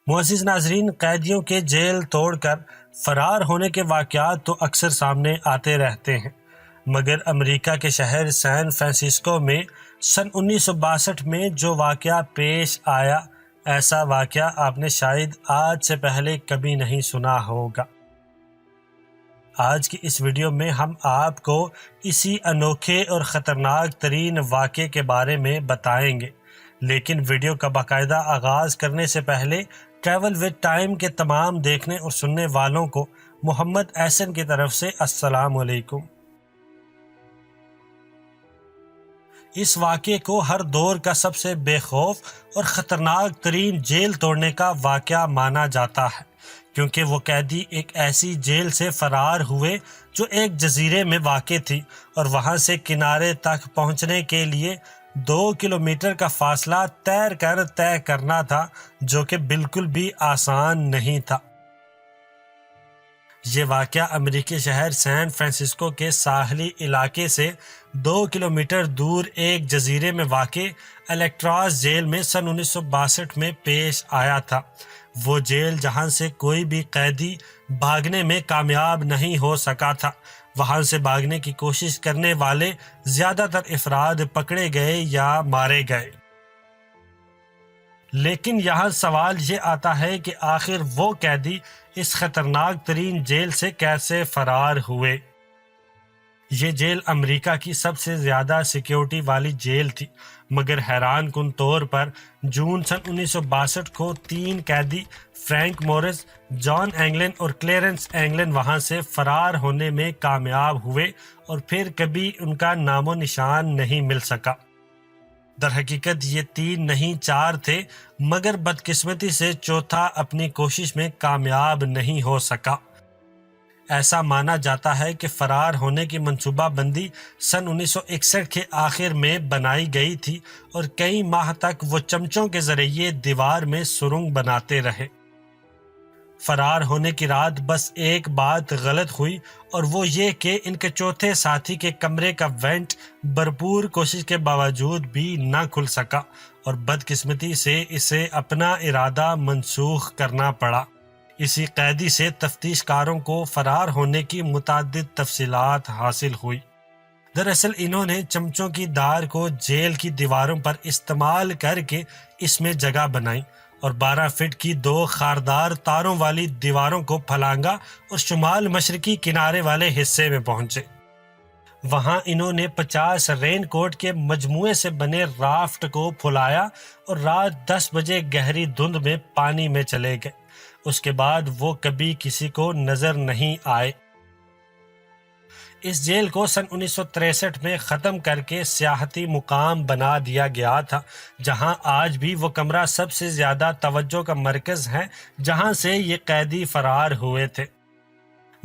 معزز ناظرین، قیدیوں کے جیل توڑ کر فرار ہونے کے واقعات تو اکثر سامنے آتے رہتے ہیں، مگر امریکہ کے شہر سین فرانسسکو میں سن 1962 میں جو واقعہ پیش آیا، ایسا واقعہ آپ نے شاید آج سے پہلے کبھی نہیں سنا ہوگا۔ آج کی اس ویڈیو میں ہم آپ کو اسی انوکھے اور خطرناک ترین واقعے کے بارے میں بتائیں گے، لیکن ویڈیو کا باقاعدہ آغاز کرنے سے پہلے ٹریول ود ٹائم کے تمام دیکھنے اور سننے والوں کو محمد احسن کی طرف سے السلام علیکم۔ اس واقعے کو ہر دور کا سب سے بے خوف اور خطرناک ترین جیل توڑنے کا واقعہ مانا جاتا ہے، کیونکہ وہ قیدی ایک ایسی جیل سے فرار ہوئے جو ایک جزیرے میں واقع تھی، اور وہاں سے کنارے تک پہنچنے کے لیے 2 کلومیٹر کا فاصلہ تیر کر طے کرنا تھا، جو کہ بالکل بھی آسان نہیں تھا۔ یہ واقعہ امریکی شہر سین فرانسسکو کے ساحلی علاقے سے 2 کلومیٹر دور ایک جزیرے میں واقع الیکٹراس جیل میں سن 1962 میں پیش آیا تھا۔ وہ جیل جہاں سے کوئی بھی قیدی بھاگنے میں کامیاب نہیں ہو سکا تھا۔ وہاں سے بھاگنے کی کوشش کرنے والے زیادہ تر افراد پکڑے گئے یا مارے گئے۔ لیکن یہاں سوال یہ آتا ہے کہ آخر وہ قیدی اس خطرناک ترین جیل سے کیسے فرار ہوئے؟ یہ جیل امریکہ کی سب سے زیادہ سیکیورٹی والی جیل تھی، مگر حیران کن طور پر جون سن 1962 کو 3 قیدی فرینک مورس، جان اینگلن اور کلیرنس اینگلن وہاں سے فرار ہونے میں کامیاب ہوئے، اور پھر کبھی ان کا نام و نشان نہیں مل سکا۔ در حقیقت یہ 3 نہیں 4 تھے، مگر بدقسمتی سے چوتھا اپنی کوشش میں کامیاب نہیں ہو سکا۔ ایسا مانا جاتا ہے کہ فرار ہونے کی منصوبہ بندی سن 1961 کے آخر میں بنائی گئی تھی، اور کئی ماہ تک وہ چمچوں کے ذریعے دیوار میں سرنگ بناتے رہے۔ فرار ہونے کی رات بس ایک بات غلط ہوئی، اور وہ یہ کہ ان کے چوتھے ساتھی کے کمرے کا وینٹ بھرپور کوشش کے باوجود بھی نہ کھل سکا، اور بدقسمتی سے اسے اپنا ارادہ منسوخ کرنا پڑا۔ اسی قیدی سے تفتیش کاروں کو فرار ہونے کی متعدد تفصیلات حاصل ہوئی۔ دراصل انہوں نے چمچوں کی دار کو جیل کی دیواروں پر استعمال کر کے اس میں جگہ بنائی، اور 12 فٹ کی 2 خاردار تاروں والی دیواروں کو پھلانگا اور شمال مشرقی کنارے والے حصے میں پہنچے۔ وہاں انہوں نے 50 رین کوٹ کے مجموعے سے بنے رافٹ کو پھلایا، اور رات 10 بجے گہری دھند میں پانی میں چلے گئے۔ اس کے بعد وہ کبھی کسی کو نظر نہیں آئے۔ اس جیل کو سن 1963 میں ختم کر کے سیاحتی مقام بنا دیا گیا تھا، جہاں آج بھی وہ کمرہ سب سے زیادہ توجہ کا مرکز ہے جہاں سے یہ قیدی فرار ہوئے تھے۔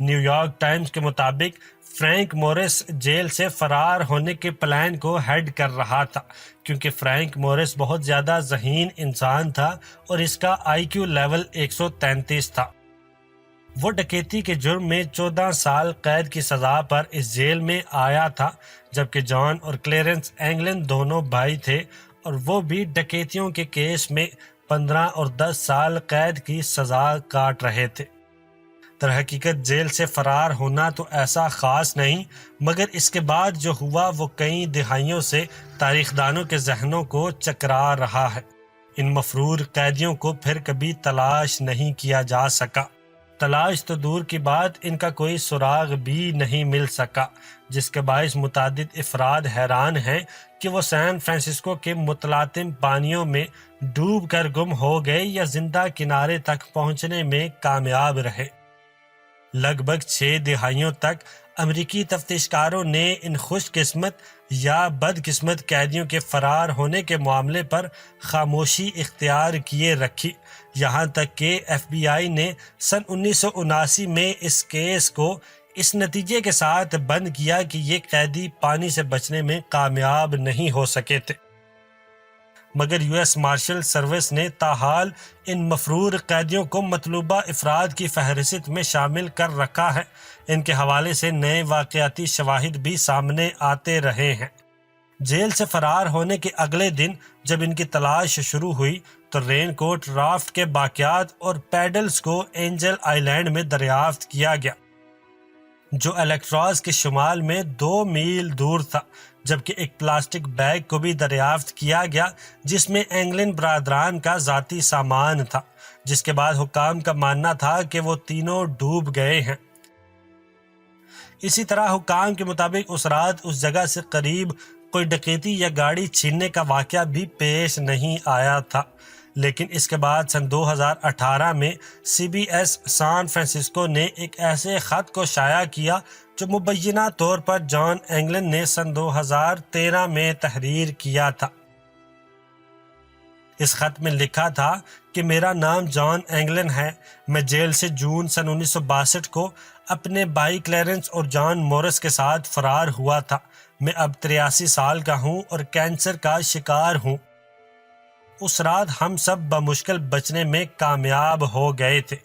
نیو یارک ٹائمز کے مطابق فرینک مورس جیل سے فرار ہونے کے پلان کو ہیڈ کر رہا تھا، کیونکہ فرینک مورس بہت زیادہ ذہین انسان تھا، اور اس کا IQ لیول 133 تھا۔ وہ ڈکیتی کے جرم میں 14 سال قید کی سزا پر اس جیل میں آیا تھا، جبکہ جان اور کلیرنس اینگلن دونوں بھائی تھے، اور وہ بھی ڈکیتیوں کے کیس میں 15 اور 10 سال قید کی سزا کاٹ رہے تھے۔ در حقیقت جیل سے فرار ہونا تو ایسا خاص نہیں، مگر اس کے بعد جو ہوا وہ کئی دہائیوں سے تاریخ دانوں کے ذہنوں کو چکرا رہا ہے۔ ان مفرور قیدیوں کو پھر کبھی تلاش نہیں کیا جا سکا۔ تلاش تو دور کی بات، ان کا کوئی سراغ بھی نہیں مل سکا، جس کے باعث متعدد افراد حیران ہیں کہ وہ سین فرانسسکو کے متلاطم پانیوں میں ڈوب کر گم ہو گئے یا زندہ کنارے تک پہنچنے میں کامیاب رہے۔ لگ بھگ 6 دہائیوں تک امریکی تفتیش کاروں نے ان خوش قسمت یا بد قسمت قیدیوں کے فرار ہونے کے معاملے پر خاموشی اختیار کیے رکھی، یہاں تک کہ FBI نے سن 1979 میں اس کیس کو اس نتیجے کے ساتھ بند کیا کہ یہ قیدی پانی سے بچنے میں کامیاب نہیں ہو سکے تھے۔ مگر US مارشل سروس نے تاحال ان مفرور قیدیوں کو مطلوبہ افراد کی فہرست میں شامل کر رکھا ہے۔ ان کے حوالے سے نئے واقعاتی شواہد بھی سامنے آتے رہے ہیں۔ جیل سے فرار ہونے کے اگلے دن جب ان کی تلاش شروع ہوئی تو رین کوٹ رافٹ کے باقیات اور پیڈلز کو اینجل آئی لینڈ میں دریافت کیا گیا، جو الیکٹراز کے شمال میں 2 میل دور تھا، جبکہ ایک پلاسٹک بیگ کو بھی دریافت کیا گیا جس میں اینگلن برادران کا ذاتی سامان تھا، جس کے بعد حکام کا ماننا تھا کہ وہ تینوں ڈوب گئے ہیں۔ اسی طرح حکام کے مطابق اس رات اس جگہ سے قریب کوئی ڈکیتی یا گاڑی چھیننے کا واقعہ بھی پیش نہیں آیا تھا، لیکن اس کے بعد سن 2018 میں C B S San Francisco ایک ایسے خط کو شائع کیا جو مبینہ طور پر جان اینگلن نے سن 2013 میں تحریر کیا تھا۔ اس خط میں لکھا تھا کہ میرا نام جان اینگلن ہے، میں جیل سے جون سن 1962 کو اپنے بھائی کلیرنس اور جان مورس کے ساتھ فرار ہوا تھا۔ میں اب 83 سال کا ہوں اور کینسر کا شکار ہوں۔ اس رات ہم سب بمشکل بچنے میں کامیاب ہو گئے تھے۔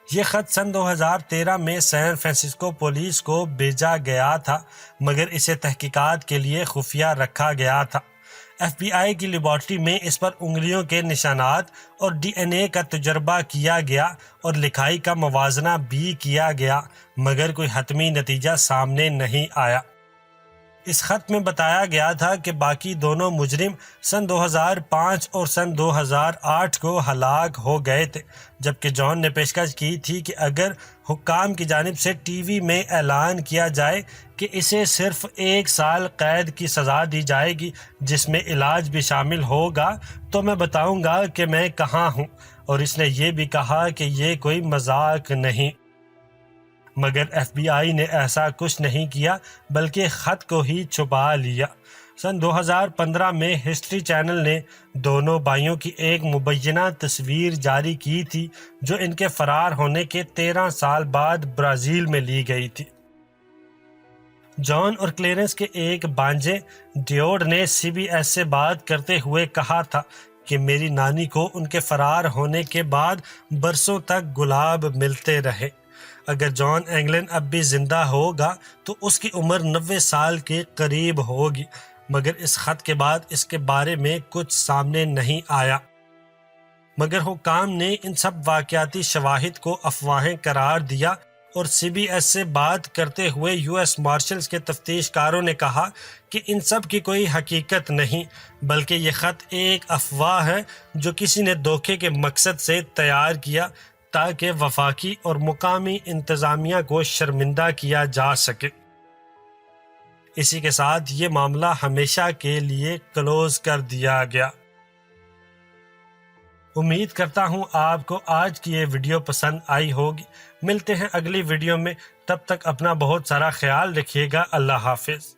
یہ خط سن 2013 میں سان فرانسسکو پولیس کو بھیجا گیا تھا، مگر اسے تحقیقات کے لیے خفیہ رکھا گیا تھا۔ ایف بی آئی کی لیبارٹری میں اس پر انگلیوں کے نشانات اور ڈی این اے کا تجربہ کیا گیا اور لکھائی کا موازنہ بھی کیا گیا، مگر کوئی حتمی نتیجہ سامنے نہیں آیا۔ اس خط میں بتایا گیا تھا کہ باقی دونوں مجرم سن 2005 اور سن 2008 کو ہلاک ہو گئے تھے، جبکہ جان نے پیشکش کی تھی کہ اگر حکام کی جانب سے ٹی وی میں اعلان کیا جائے کہ اسے صرف 1 سال قید کی سزا دی جائے گی جس میں علاج بھی شامل ہوگا تو میں بتاؤں گا کہ میں کہاں ہوں، اور اس نے یہ بھی کہا کہ یہ کوئی مذاق نہیں۔ مگر ایف بی آئی نے ایسا کچھ نہیں کیا بلکہ خط کو ہی چھپا لیا۔ سن 2015 میں ہسٹری چینل نے دونوں بھائیوں کی ایک مبینہ تصویر جاری کی تھی جو ان کے فرار ہونے کے 13 سال بعد برازیل میں لی گئی تھی۔ جان اور کلیرنس کے ایک بانجے ڈیوڈ نے سی بی ایس سے بات کرتے ہوئے کہا تھا کہ میری نانی کو ان کے فرار ہونے کے بعد برسوں تک گلاب ملتے رہے۔ اگر جان اینگلن اب بھی زندہ ہوگا تو اس کی عمر 90 سال کے قریب ہوگی، مگر اس خط کے بعد اس کے بارے میں کچھ سامنے نہیں آیا۔ مگر حکام نے ان سب واقعاتی شواہد کو افواہیں قرار دیا اور سی بی ایس سے بات کرتے ہوئے یو ایس مارشلز کے تفتیش کاروں نے کہا کہ ان سب کی کوئی حقیقت نہیں، بلکہ یہ خط ایک افواہ ہے جو کسی نے دھوکے کے مقصد سے تیار کیا تاکہ وفاقی اور مقامی انتظامیہ کو شرمندہ کیا جا سکے۔ اسی کے ساتھ یہ معاملہ ہمیشہ کے لیے کلوز کر دیا گیا۔ امید کرتا ہوں آپ کو آج کی یہ ویڈیو پسند آئی ہوگی۔ ملتے ہیں اگلی ویڈیو میں، تب تک اپنا بہت سارا خیال رکھیے گا۔ اللہ حافظ۔